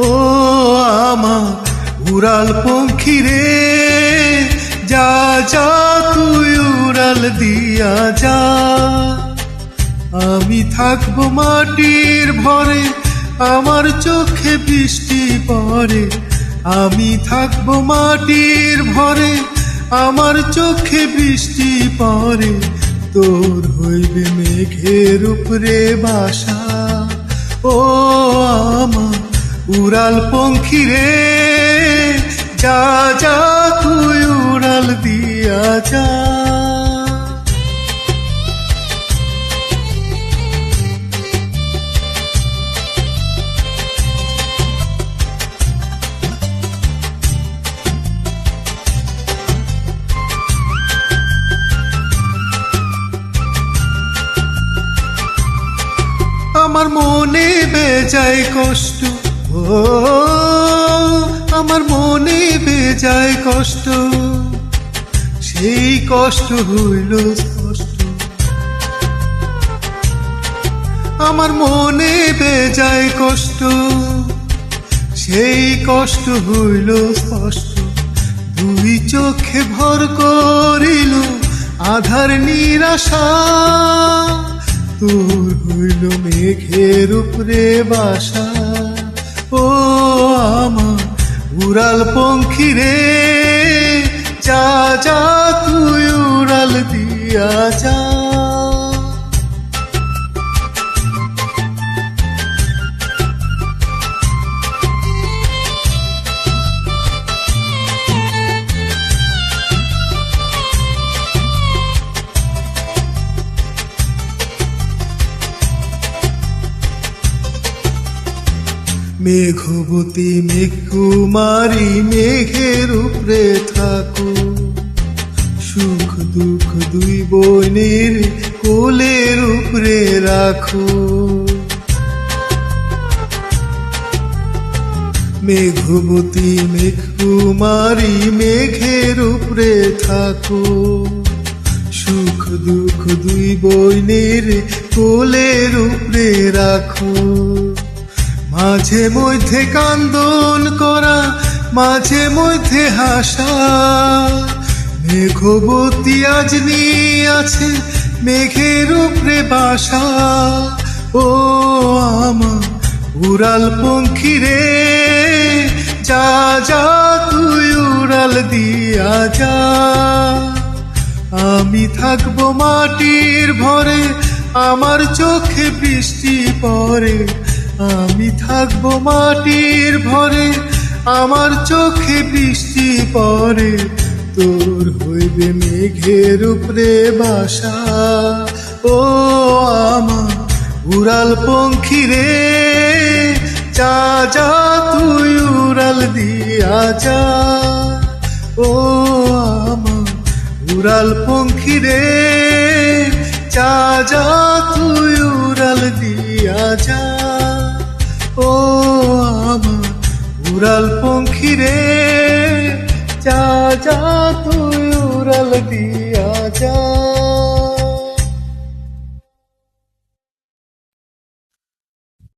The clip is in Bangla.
ও আমার উড়াল পঙ্খী রে, যা যা তুই উড়াল দিয়া যা। আমি থাকবো মাটির ভরে, আমার চোখে বৃষ্টি পড়ে। আমি থাকবো মাটির ভরে, আমার চোখে বৃষ্টি পড়ে। তোর হইবে মেঘের উপরে বাসা, ও আমার উড়াল পঙ্খী রে, যা যা তুই উড়াল দিয়া যা। আমার মনে বেজায় কষ্ট, ও আমার মনে বেজায় কষ্ট, সেই কষ্ট হইল স্পষ্ট। আমার মনে বেজায় কষ্ট, সেই কষ্ট হইল স্পষ্ট। দুই চোখে ভর করিল আধার নিরাশা, তোর হইল মেঘের উপরে বাসা। ও আমার উড়াল পঙ্খী রে, যা যা তুই উড়াল দিয়া যা। মেঘবতী মেঘকুমারী মেঘের উপরে থাকো, সুখ দুঃখ দুই বোনের কোলের উপরে রাখো। মেঘবতী মেঘকুমারী মেঘের উপরে থাকো, সুখ দুঃখ দুই বোনের কোলের উপরে রাখো। মাঝে মধ্যে কান্দন করা, মাঝে মধ্যে হাসা, মেঘবতী আজ নিয়ে আছে মেঘের উপরে বাসা। ও আমার উড়াল পঙ্খী রে, যা যা তুই উড়াল দিয়া যা। আমি থাকবো মাটির ভরে, আমার চোখে বৃষ্টি পড়ে। আমি থাকবো মাটির ভরে, আমার চোখে বৃষ্টি পড়ে। তোর হইবে মেঘের উপরে বাসা, ও আমার উড়াল পঙ্খী রে, যা যা তুই উড়াল দিয়া যা। ও আমার উড়াল পঙ্খী রে, যা যা তুই উড়াল দিয়া যা। ও আমার উড়াল পঙ্খী রে, যা যা তুই উড়াল দিয়া যা।